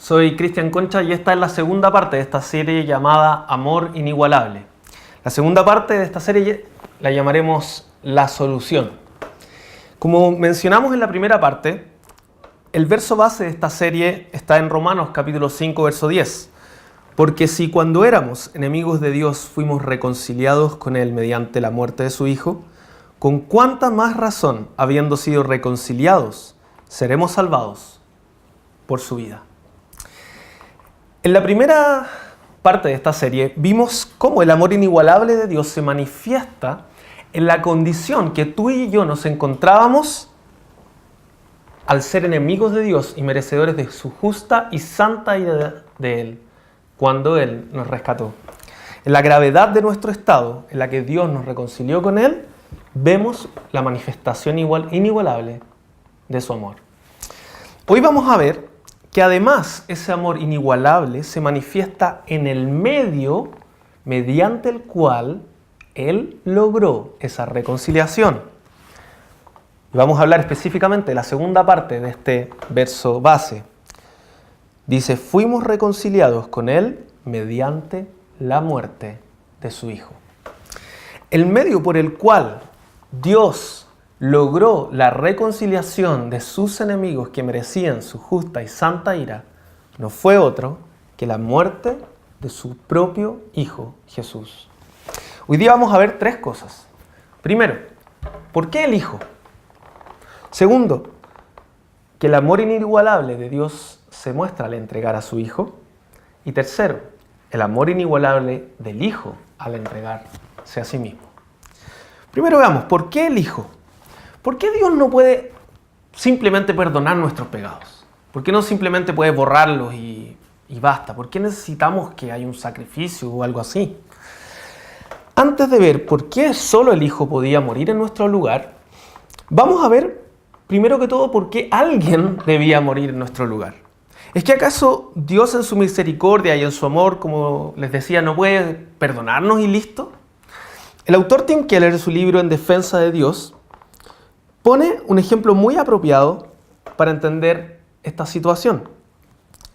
Soy Cristian Concha y esta es la segunda parte de esta serie llamada Amor Inigualable. La segunda parte de esta serie la llamaremos La Solución. Como mencionamos en la primera parte, el verso base de esta serie está en Romanos capítulo 5, verso 10. Porque si cuando éramos enemigos de Dios fuimos reconciliados con Él mediante la muerte de su Hijo, ¿con cuánta más razón, habiendo sido reconciliados, seremos salvados por su vida? En la primera parte de esta serie vimos cómo el amor inigualable de Dios se manifiesta en la condición que tú y yo nos encontrábamos al ser enemigos de Dios y merecedores de su justa y santa ira de Él, cuando Él nos rescató. En la gravedad de nuestro estado, en la que Dios nos reconcilió con Él, vemos la manifestación inigualable de su amor. Hoy vamos a ver que además ese amor inigualable se manifiesta en el medio mediante el cual Él logró esa reconciliación. Y vamos a hablar específicamente de la segunda parte de este verso base. Dice, fuimos reconciliados con Él mediante la muerte de su Hijo. El medio por el cual Dios logró la reconciliación de sus enemigos que merecían su justa y santa ira no fue otro que la muerte de su propio Hijo Jesús. Hoy día vamos a ver tres cosas. Primero, ¿por qué el Hijo? Segundo, que el amor inigualable de Dios se muestra al entregar a su Hijo. Y tercero, el amor inigualable del Hijo al entregarse a sí mismo. Primero veamos, ¿por qué el Hijo? ¿Por qué Dios no puede simplemente perdonar nuestros pecados? ¿Por qué no simplemente puede borrarlos y basta? ¿Por qué necesitamos que haya un sacrificio o algo así? Antes de ver por qué solo el Hijo podía morir en nuestro lugar, vamos a ver primero que todo por qué alguien debía morir en nuestro lugar. ¿Es que acaso Dios en su misericordia y en su amor, como les decía, no puede perdonarnos y listo? El autor Tim Keller, en su libro En Defensa de Dios, pone un ejemplo muy apropiado para entender esta situación.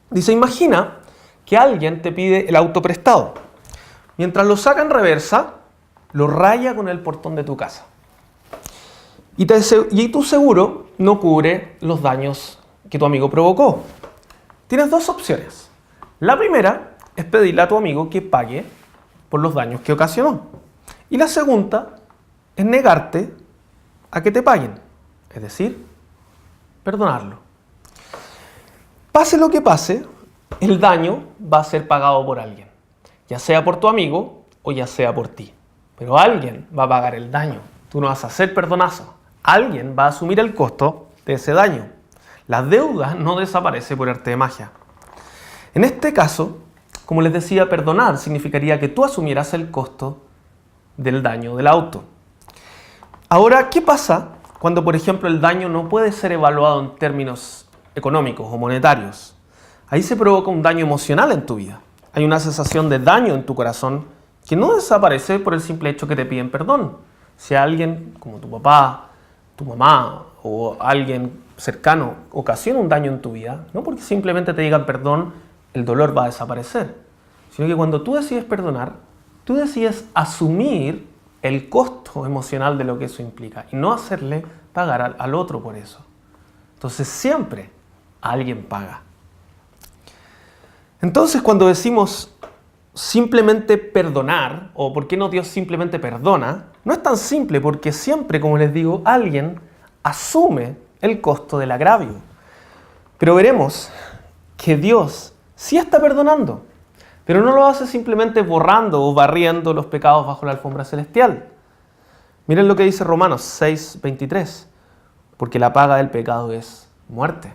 Dice, imagina que alguien te pide el auto prestado. Mientras lo saca en reversa, lo raya con el portón de tu casa. Y tu seguro no cubre los daños que tu amigo provocó. Tienes dos opciones. La primera es pedirle a tu amigo que pague por los daños que ocasionó. Y la segunda es negarte a que te paguen, es decir, perdonarlo. Pase lo que pase, el daño va a ser pagado por alguien, ya sea por tu amigo o ya sea por ti. Pero alguien va a pagar el daño. Tú no vas a hacer perdonazo. Alguien va a asumir el costo de ese daño. La deuda no desaparece por arte de magia. En este caso, como les decía, perdonar significaría que tú asumieras el costo del daño del auto. Ahora, ¿qué pasa cuando, por ejemplo, el daño no puede ser evaluado en términos económicos o monetarios? Ahí se provoca un daño emocional en tu vida. Hay una sensación de daño en tu corazón que no desaparece por el simple hecho que te piden perdón. Si alguien, como tu papá, tu mamá o alguien cercano ocasiona un daño en tu vida, no porque simplemente te digan perdón, el dolor va a desaparecer, sino que cuando tú decides perdonar, tú decides asumir el costo emocional de lo que eso implica y no hacerle pagar al otro por eso. Entonces siempre alguien paga. Entonces cuando decimos simplemente perdonar, o por qué no Dios simplemente perdona, no es tan simple porque siempre, como les digo, alguien asume el costo del agravio. Pero veremos que Dios sí está perdonando, pero no lo hace simplemente borrando o barriendo los pecados bajo la alfombra celestial. Miren lo que dice Romanos 6:23, porque la paga del pecado es muerte.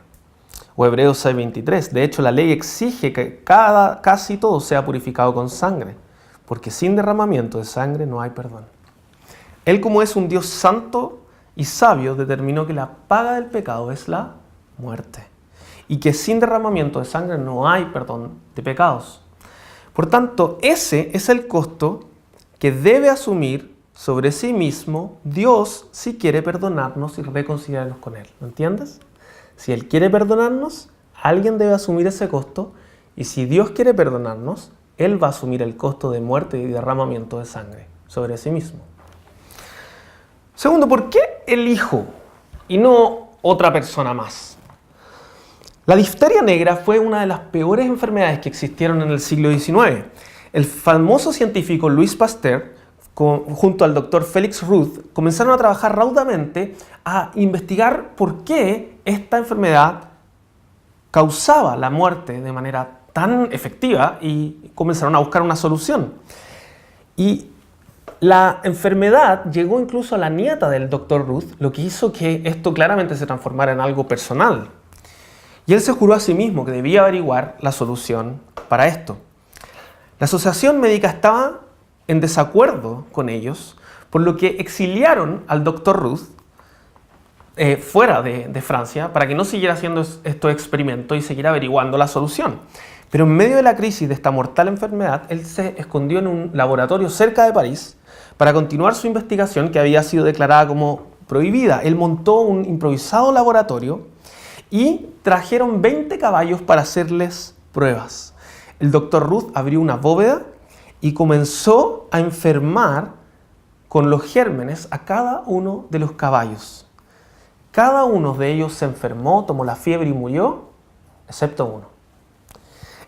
O Hebreos 6:23, de hecho la ley exige que casi todo sea purificado con sangre, porque sin derramamiento de sangre no hay perdón. Él, como es un Dios santo y sabio, determinó que la paga del pecado es la muerte, y que sin derramamiento de sangre no hay perdón de pecados. Por tanto, ese es el costo que debe asumir sobre sí mismo Dios si quiere perdonarnos y reconciliarnos con Él. ¿Lo entiendes? Si Él quiere perdonarnos, Alguien debe asumir ese costo y si Dios quiere perdonarnos, Él va a asumir el costo de muerte y derramamiento de sangre sobre sí mismo. Segundo, ¿por qué el Hijo y no otra persona más? La difteria negra fue una de las peores enfermedades que existieron en el siglo XIX. El famoso científico Louis Pasteur, junto al doctor Felix Ruth, comenzaron a trabajar raudamente a investigar por qué esta enfermedad causaba la muerte de manera tan efectiva y comenzaron a buscar una solución. Y la enfermedad llegó incluso a la nieta del doctor Ruth, lo que hizo que esto claramente se transformara en algo personal. Y él se juró a sí mismo que debía averiguar la solución para esto. La asociación médica estaba en desacuerdo con ellos, por lo que exiliaron al doctor Ruth fuera de Francia para que no siguiera haciendo estos experimentos y siguiera averiguando la solución. Pero en medio de la crisis de esta mortal enfermedad, él se escondió en un laboratorio cerca de París para continuar su investigación que había sido declarada como prohibida. Él montó un improvisado laboratorio y trajeron 20 caballos para hacerles pruebas. El doctor Ruth abrió una bóveda y comenzó a enfermar con los gérmenes a cada uno de los caballos. Cada uno de ellos se enfermó, tomó la fiebre y murió, excepto uno.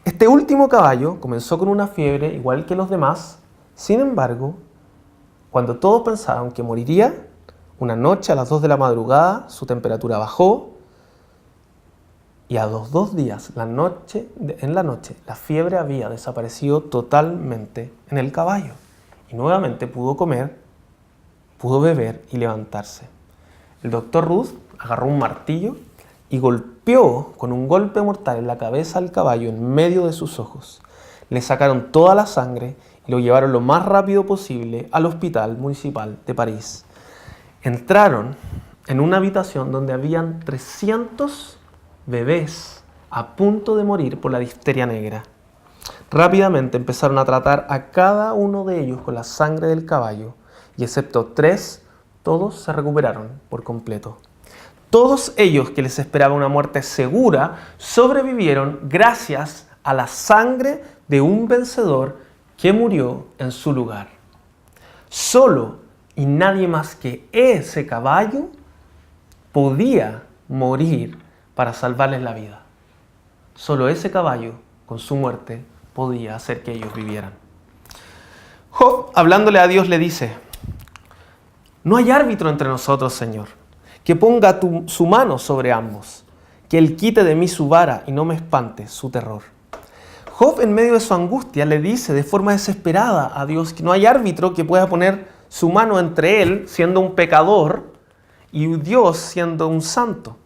Este último caballo comenzó con una fiebre igual que los demás. Sin embargo, cuando todos pensaron que moriría, una noche a las 2 de la madrugada su temperatura bajó y a los 2 días, en la noche, la fiebre había desaparecido totalmente en el caballo. Y nuevamente pudo comer, pudo beber y levantarse. El doctor Ruth agarró un martillo y golpeó con un golpe mortal en la cabeza al caballo en medio de sus ojos. Le sacaron toda la sangre y lo llevaron lo más rápido posible al hospital municipal de París. Entraron en una habitación donde habían 300 bebés a punto de morir por la difteria negra. Rápidamente empezaron a tratar a cada uno de ellos con la sangre del caballo y excepto 3, todos se recuperaron por completo. Todos ellos que les esperaba una muerte segura sobrevivieron gracias a la sangre de un vencedor que murió en su lugar. Solo y nadie más que ese caballo podía morir para salvarles la vida. Solo ese caballo, con su muerte, podía hacer que ellos vivieran. Job, hablándole a Dios, le dice: no hay árbitro entre nosotros, Señor, que ponga su mano sobre ambos, que Él quite de mí su vara y no me espante su terror. Job, en medio de su angustia, le dice de forma desesperada a Dios que no hay árbitro que pueda poner su mano entre él, siendo un pecador, y Dios siendo un santo.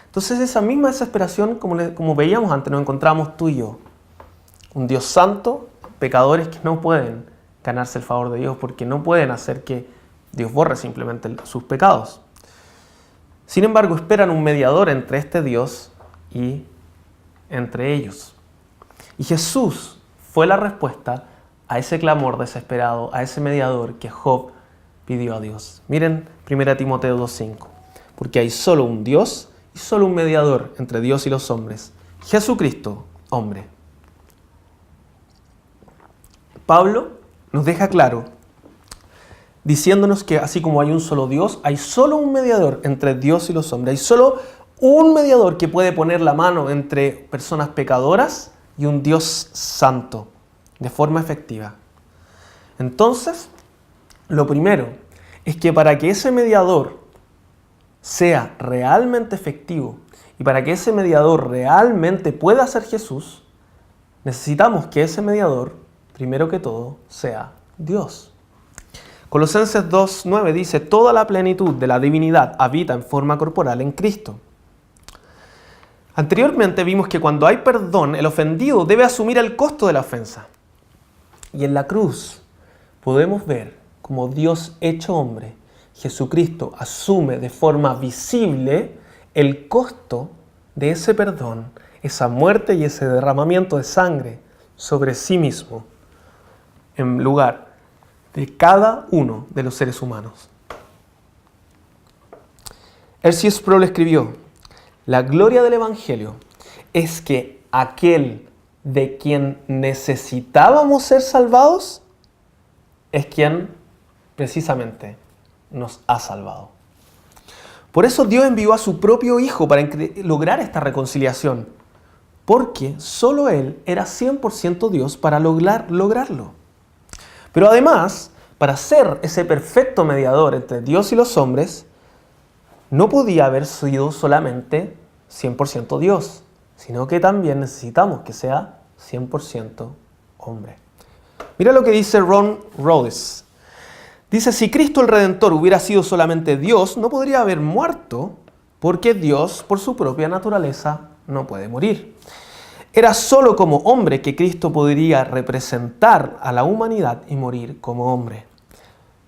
Entonces esa misma desesperación, como veíamos antes, nos encontramos tú y yo. Un Dios santo, pecadores que no pueden ganarse el favor de Dios porque no pueden hacer que Dios borre simplemente sus pecados. Sin embargo, esperan un mediador entre este Dios y entre ellos. Y Jesús fue la respuesta a ese clamor desesperado, a ese mediador que Job pidió a Dios. Miren 1 Timoteo 2:5. Porque hay solo un Dios y solo un mediador entre Dios y los hombres, Jesucristo, hombre. Pablo nos deja claro, diciéndonos que así como hay un solo Dios, hay solo un mediador entre Dios y los hombres. Hay solo un mediador que puede poner la mano entre personas pecadoras y un Dios santo, de forma efectiva. Entonces, lo primero es que para que ese mediador sea realmente efectivo y para que ese mediador realmente pueda ser Jesús, necesitamos que ese mediador, primero que todo, sea Dios. Colosenses 2:9 dice: toda la plenitud de la divinidad habita en forma corporal en Cristo. Anteriormente vimos que cuando hay perdón, el ofendido debe asumir el costo de la ofensa. Y en la cruz podemos ver cómo Dios hecho hombre, Jesucristo, asume de forma visible el costo de ese perdón, esa muerte y ese derramamiento de sangre sobre sí mismo, en lugar de cada uno de los seres humanos. R.C. Sproul escribió: la gloria del Evangelio es que aquel de quien necesitábamos ser salvados es quien precisamente nos ha salvado. Por eso Dios envió a su propio Hijo para lograr esta reconciliación, porque solo Él era 100% Dios para lograrlo. Pero además, para ser ese perfecto mediador entre Dios y los hombres, no podía haber sido solamente 100% Dios, sino que también necesitamos que sea 100% hombre. Mira lo que dice Ron Rhodes. Dice, si Cristo el Redentor hubiera sido solamente Dios, no podría haber muerto, porque Dios, por su propia naturaleza, no puede morir. Era solo como hombre que Cristo podría representar a la humanidad y morir como hombre.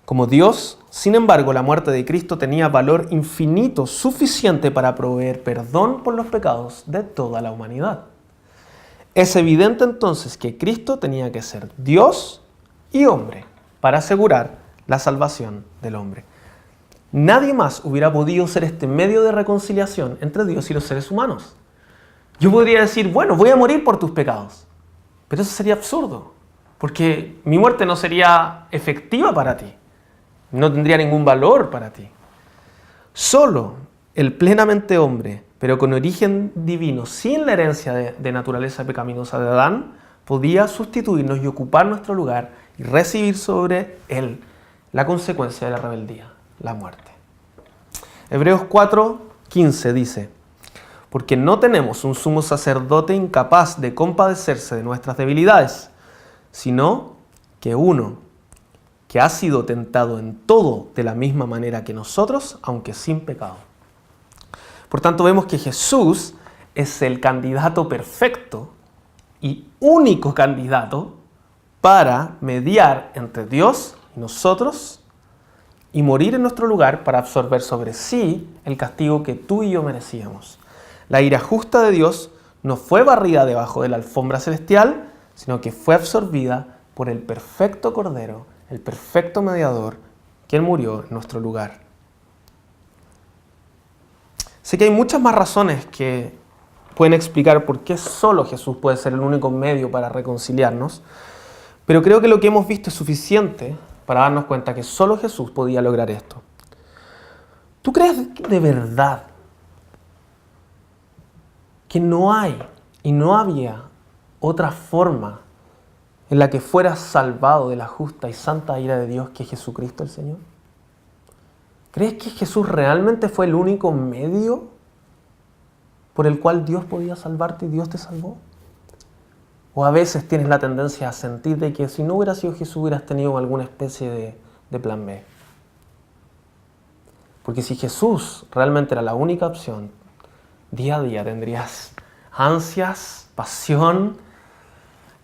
Como Dios, sin embargo, la muerte de Cristo tenía valor infinito, suficiente para proveer perdón por los pecados de toda la humanidad. Es evidente entonces que Cristo tenía que ser Dios y hombre para asegurar la salvación del hombre. Nadie más hubiera podido ser este medio de reconciliación entre Dios y los seres humanos. Yo podría decir, bueno, voy a morir por tus pecados, pero eso sería absurdo, porque mi muerte no sería efectiva para ti, no tendría ningún valor para ti. Solo el plenamente hombre, pero con origen divino, sin la herencia de naturaleza pecaminosa de Adán, podía sustituirnos y ocupar nuestro lugar y recibir sobre él la consecuencia de la rebeldía, la muerte. Hebreos 4:15 dice, porque no tenemos un sumo sacerdote incapaz de compadecerse de nuestras debilidades, sino que uno que ha sido tentado en todo de la misma manera que nosotros, aunque sin pecado. Por tanto, vemos que Jesús es el candidato perfecto y único candidato para mediar entre Dios y nosotros y morir en nuestro lugar para absorber sobre sí el castigo que tú y yo merecíamos. La ira justa de Dios no fue barrida debajo de la alfombra celestial, sino que fue absorbida por el perfecto Cordero, el perfecto mediador, quien murió en nuestro lugar. Sé que hay muchas más razones que pueden explicar por qué solo Jesús puede ser el único medio para reconciliarnos, pero creo que lo que hemos visto es suficiente para darnos cuenta que solo Jesús podía lograr esto. ¿Tú crees de verdad que no hay y no había otra forma en la que fueras salvado de la justa y santa ira de Dios que Jesucristo el Señor? ¿Crees que Jesús realmente fue el único medio por el cual Dios podía salvarte y Dios te salvó? ¿O a veces tienes la tendencia a sentir de que si no hubiera sido Jesús hubieras tenido alguna especie de plan B? Porque si Jesús realmente era la única opción, día a día tendrías ansias, pasión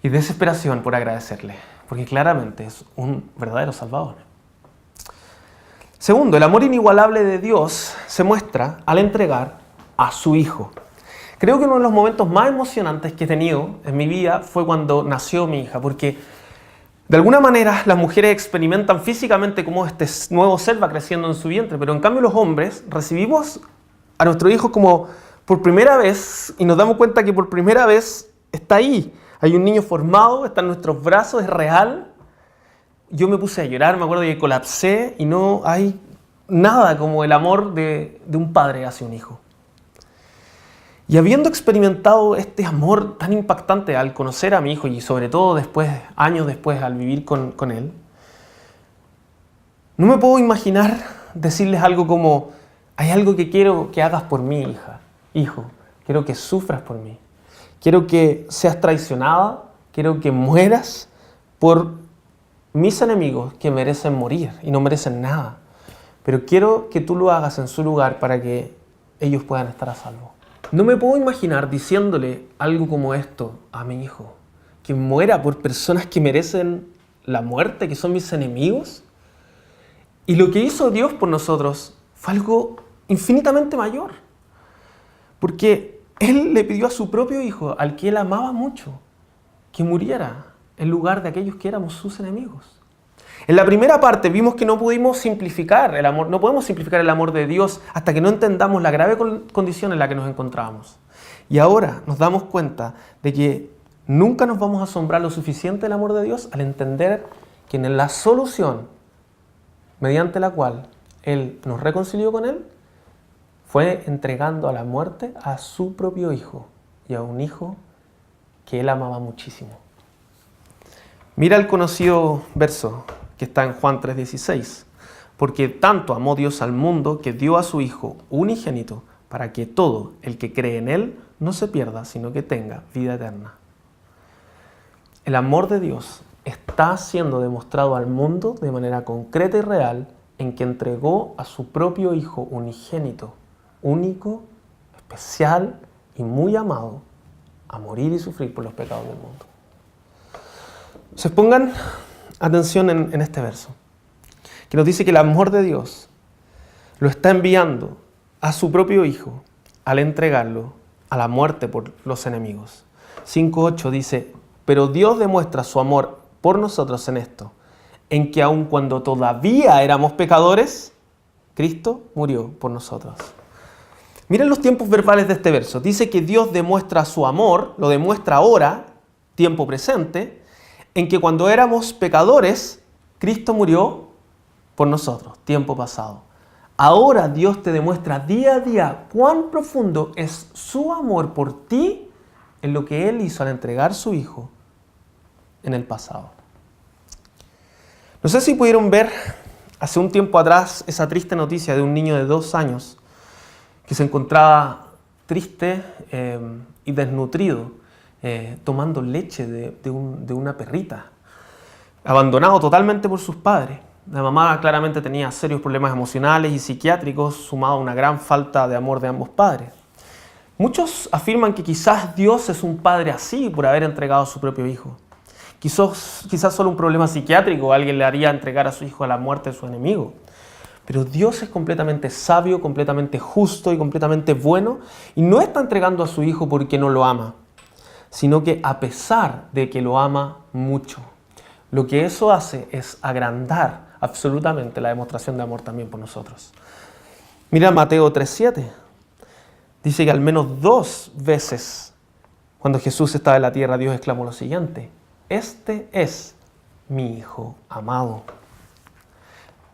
y desesperación por agradecerle, porque claramente es un verdadero Salvador. Segundo, el amor inigualable de Dios se muestra al entregar a su Hijo. Creo que uno de los momentos más emocionantes que he tenido en mi vida fue cuando nació mi hija, porque de alguna manera las mujeres experimentan físicamente cómo este nuevo ser va creciendo en su vientre, pero en cambio los hombres recibimos a nuestro hijo como por primera vez y nos damos cuenta que por primera vez está ahí. Hay un niño formado, está en nuestros brazos, es real. Yo me puse a llorar, me acuerdo que colapsé y no hay nada como el amor de un padre hacia un hijo. Y habiendo experimentado este amor tan impactante al conocer a mi hijo y sobre todo después, años después al vivir con él, no me puedo imaginar decirles algo como, hay algo que quiero que hagas por mí, hijo, quiero que sufras por mí, quiero que seas traicionada, quiero que mueras por mis enemigos que merecen morir y no merecen nada, pero quiero que tú lo hagas en su lugar para que ellos puedan estar a salvo. No me puedo imaginar diciéndole algo como esto a mi hijo, que muera por personas que merecen la muerte, que son mis enemigos. Y lo que hizo Dios por nosotros fue algo infinitamente mayor, porque Él le pidió a su propio Hijo, al que Él amaba mucho, que muriera en lugar de aquellos que éramos sus enemigos. En la primera parte vimos que no pudimos simplificar el amor, no podemos simplificar el amor de Dios hasta que no entendamos la grave condición en la que nos encontrábamos. Y ahora nos damos cuenta de que nunca nos vamos a asombrar lo suficiente del amor de Dios al entender que en la solución mediante la cual Él nos reconcilió con Él fue entregando a la muerte a su propio Hijo, y a un Hijo que Él amaba muchísimo. Mira el conocido verso que está en Juan 3:16. Porque tanto amó Dios al mundo que dio a su Hijo unigénito para que todo el que cree en Él no se pierda, sino que tenga vida eterna. El amor de Dios está siendo demostrado al mundo de manera concreta y real en que entregó a su propio Hijo unigénito, único, especial y muy amado, a morir y sufrir por los pecados del mundo. Se pongan atención en este verso, que nos dice que el amor de Dios lo está enviando a su propio Hijo al entregarlo a la muerte por los enemigos. 5:8 dice, pero Dios demuestra su amor por nosotros en esto, en que aun cuando todavía éramos pecadores, Cristo murió por nosotros. Miren los tiempos verbales de este verso. Dice que Dios demuestra su amor, lo demuestra ahora, tiempo presente, en que cuando éramos pecadores, Cristo murió por nosotros, tiempo pasado. Ahora Dios te demuestra día a día cuán profundo es su amor por ti en lo que Él hizo al entregar su Hijo en el pasado. No sé si pudieron ver hace un tiempo atrás esa triste noticia de un niño de 2 años que se encontraba triste y desnutrido, tomando leche de una perrita, abandonado totalmente por sus padres. La mamá claramente tenía serios problemas emocionales y psiquiátricos, sumado a una gran falta de amor de ambos padres. Muchos afirman que quizás Dios es un padre así por haber entregado a su propio hijo. Quizás solo un problema psiquiátrico alguien le haría entregar a su hijo a la muerte de su enemigo. Pero Dios es completamente sabio, completamente justo y completamente bueno, y no está entregando a su hijo porque no lo ama, sino que a pesar de que lo ama mucho. Lo que eso hace es agrandar absolutamente la demostración de amor también por nosotros. Mira Mateo 3:7. Dice que al menos 2 veces cuando Jesús estaba en la tierra, Dios exclamó lo siguiente: este es mi Hijo amado.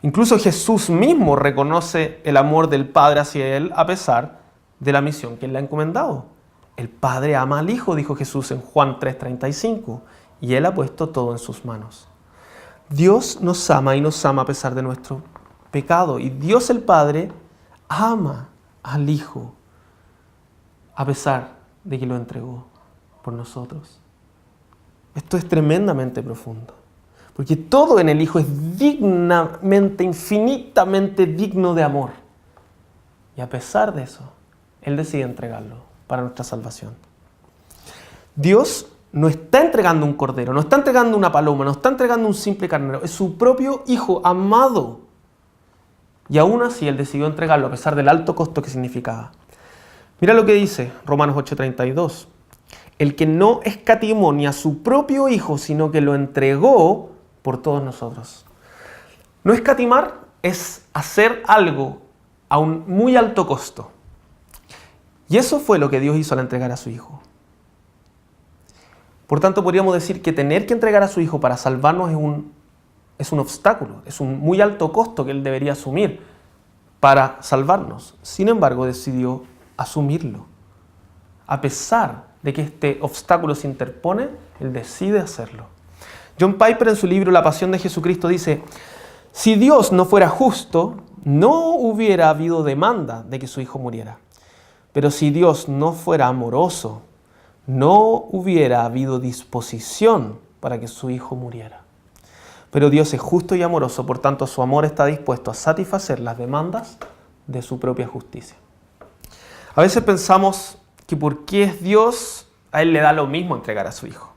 Incluso Jesús mismo reconoce el amor del Padre hacia Él a pesar de la misión que Él le ha encomendado. El Padre ama al Hijo, dijo Jesús en Juan 3:35, y Él ha puesto todo en sus manos. Dios nos ama y nos ama a pesar de nuestro pecado. Y Dios el Padre ama al Hijo a pesar de que lo entregó por nosotros. Esto es tremendamente profundo. Porque todo en el Hijo es dignamente, infinitamente digno de amor. Y a pesar de eso, Él decide entregarlo para nuestra salvación. Dios no está entregando un cordero, no está entregando una paloma, no está entregando un simple carnero. Es su propio Hijo amado. Y aún así Él decidió entregarlo a pesar del alto costo que significaba. Mira lo que dice Romanos 8:32. El que no escatimó ni a su propio Hijo, sino que lo entregó por todos nosotros. No escatimar es hacer algo a un muy alto costo. Y eso fue lo que Dios hizo al entregar a su Hijo. Por tanto, podríamos decir que tener que entregar a su Hijo para salvarnos es un obstáculo, es un muy alto costo que Él debería asumir para salvarnos. Sin embargo, decidió asumirlo. A pesar de que este obstáculo se interpone, Él decide hacerlo. John Piper en su libro La Pasión de Jesucristo dice: si Dios no fuera justo, no hubiera habido demanda de que su Hijo muriera. Pero si Dios no fuera amoroso, no hubiera habido disposición para que su Hijo muriera. Pero Dios es justo y amoroso, por tanto su amor está dispuesto a satisfacer las demandas de su propia justicia. A veces pensamos que porque es Dios, a Él le da lo mismo entregar a su Hijo.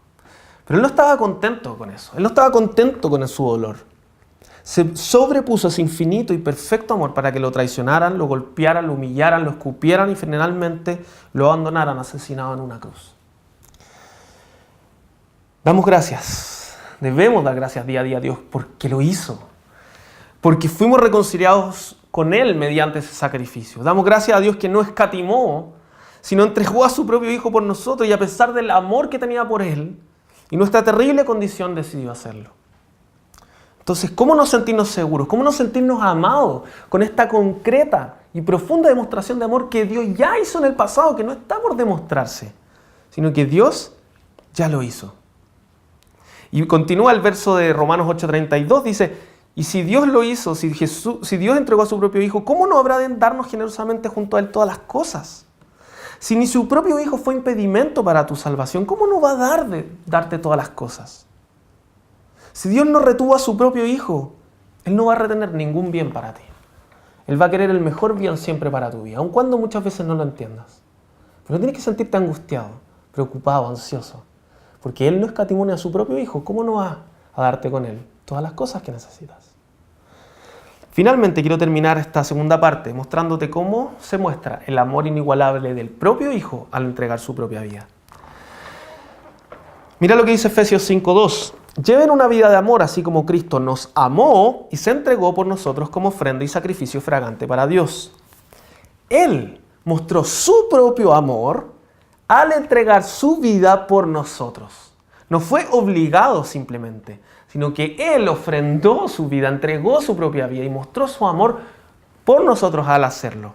Pero Él no estaba contento con eso. Él no estaba contento con su dolor. Se sobrepuso a ese infinito y perfecto amor para que lo traicionaran, lo golpearan, lo humillaran, lo escupieran y finalmente lo abandonaran asesinado en una cruz. Damos gracias. Debemos dar gracias día a día a Dios porque lo hizo. Porque fuimos reconciliados con Él mediante ese sacrificio. Damos gracias a Dios que no escatimó, sino entregó a su propio Hijo por nosotros y a pesar del amor que tenía por Él y nuestra terrible condición decidió hacerlo. Entonces, ¿cómo no sentirnos seguros? ¿Cómo no sentirnos amados con esta concreta y profunda demostración de amor que Dios ya hizo en el pasado, que no está por demostrarse, sino que Dios ya lo hizo? Y continúa el verso de Romanos 8:32, dice, y si Dios lo hizo, si Dios entregó a su propio Hijo, ¿cómo no habrá de darnos generosamente junto a Él todas las cosas? Si ni su propio Hijo fue impedimento para tu salvación, ¿cómo no va a darte todas las cosas? Si Dios no retuvo a su propio Hijo, Él no va a retener ningún bien para ti. Él va a querer el mejor bien siempre para tu vida, aun cuando muchas veces no lo entiendas. Pero no tienes que sentirte angustiado, preocupado, ansioso, porque Él no escatimó a su propio Hijo. ¿Cómo no va a darte con Él todas las cosas que necesitas? Finalmente quiero terminar esta segunda parte mostrándote cómo se muestra el amor inigualable del propio Hijo al entregar su propia vida. Mira lo que dice Efesios 5:2. Lleven una vida de amor así como Cristo nos amó y se entregó por nosotros como ofrenda y sacrificio fragante para Dios. Él mostró su propio amor al entregar su vida por nosotros. No fue obligado simplemente, sino que Él ofrendó su vida, entregó su propia vida y mostró su amor por nosotros al hacerlo.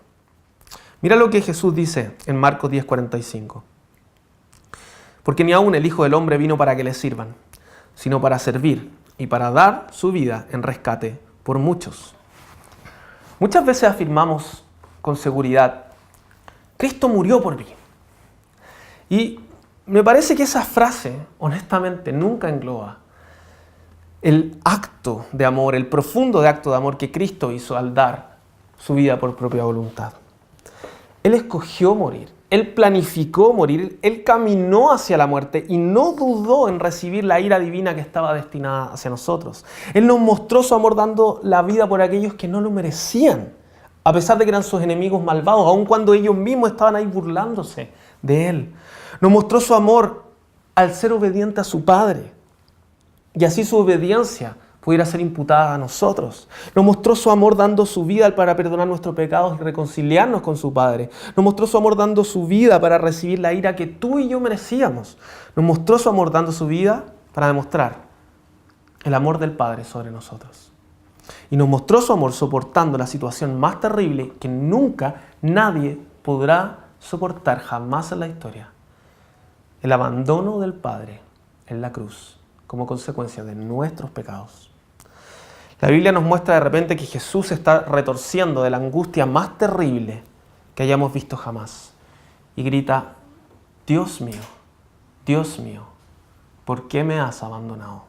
Mira lo que Jesús dice en Marcos 10:45. Porque ni aun el Hijo del Hombre vino para que le sirvan, sino para servir y para dar su vida en rescate por muchos. Muchas veces afirmamos con seguridad, Cristo murió por mí. Y me parece que esa frase, honestamente, nunca engloba el acto de amor, el profundo acto de amor que Cristo hizo al dar su vida por propia voluntad. Él escogió morir. Él planificó morir, Él caminó hacia la muerte y no dudó en recibir la ira divina que estaba destinada hacia nosotros. Él nos mostró su amor dando la vida por aquellos que no lo merecían, a pesar de que eran sus enemigos malvados, aun cuando ellos mismos estaban ahí burlándose de Él. Nos mostró su amor al ser obediente a su Padre y así su obediencia pudiera ser imputada a nosotros. Nos mostró su amor dando su vida para perdonar nuestros pecados y reconciliarnos con su Padre. Nos mostró su amor dando su vida para recibir la ira que tú y yo merecíamos. Nos mostró su amor dando su vida para demostrar el amor del Padre sobre nosotros. Y nos mostró su amor soportando la situación más terrible que nunca nadie podrá soportar jamás en la historia. El abandono del Padre en la cruz como consecuencia de nuestros pecados. La Biblia nos muestra de repente que Jesús se está retorciendo de la angustia más terrible que hayamos visto jamás. Y grita, Dios mío, ¿por qué me has abandonado?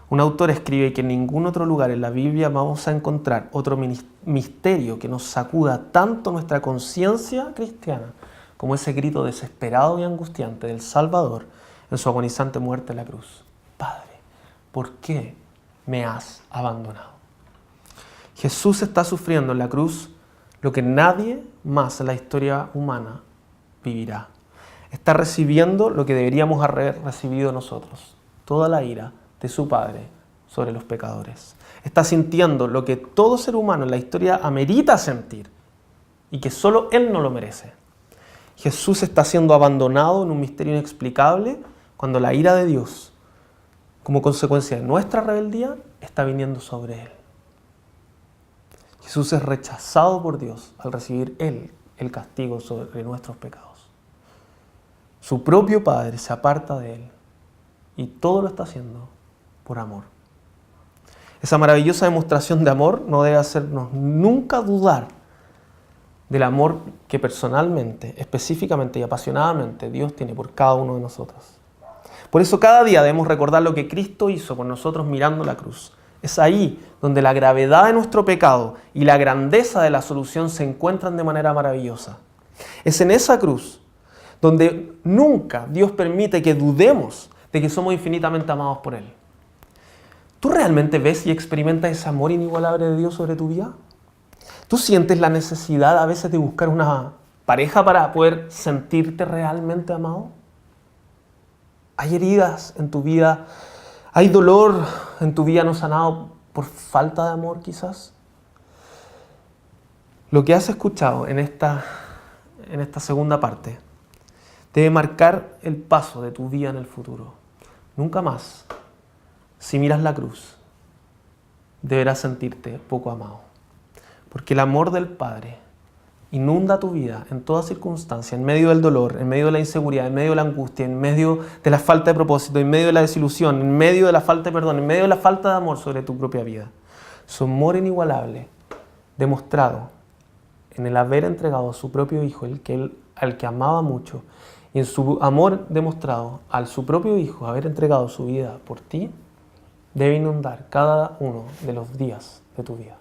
Un autor escribe que en ningún otro lugar en la Biblia vamos a encontrar otro misterio que nos sacuda tanto nuestra conciencia cristiana como ese grito desesperado y angustiante del Salvador en su agonizante muerte en la cruz. Padre, ¿por qué me has abandonado? Jesús está sufriendo en la cruz lo que nadie más en la historia humana vivirá. Está recibiendo lo que deberíamos haber recibido nosotros, toda la ira de su Padre sobre los pecadores. Está sintiendo lo que todo ser humano en la historia amerita sentir y que solo Él no lo merece. Jesús está siendo abandonado en un misterio inexplicable cuando la ira de Dios, como consecuencia de nuestra rebeldía, está viniendo sobre Él. Jesús es rechazado por Dios al recibir Él el castigo sobre nuestros pecados. Su propio Padre se aparta de Él y todo lo está haciendo por amor. Esa maravillosa demostración de amor no debe hacernos nunca dudar del amor que personalmente, específicamente y apasionadamente Dios tiene por cada uno de nosotros. Por eso cada día debemos recordar lo que Cristo hizo por nosotros mirando la cruz. Es ahí donde la gravedad de nuestro pecado y la grandeza de la solución se encuentran de manera maravillosa. Es en esa cruz donde nunca Dios permite que dudemos de que somos infinitamente amados por Él. ¿Tú realmente ves y experimentas ese amor inigualable de Dios sobre tu vida? ¿Tú sientes la necesidad a veces de buscar una pareja para poder sentirte realmente amado? ¿Hay heridas en tu vida? ¿Hay dolor en tu vida no sanado por falta de amor quizás? Lo que has escuchado en en esta segunda parte debe marcar el paso de tu vida en el futuro. Nunca más, si miras la cruz, deberás sentirte poco amado. Porque el amor del Padre inunda tu vida en toda circunstancia, en medio del dolor, en medio de la inseguridad, en medio de la angustia, en medio de la falta de propósito, en medio de la desilusión, en medio de la falta de perdón, en medio de la falta de amor sobre tu propia vida. Su amor inigualable, demostrado en el haber entregado a su propio Hijo, al que amaba mucho, y en su amor demostrado al su propio Hijo, haber entregado su vida por ti, debe inundar cada uno de los días de tu vida.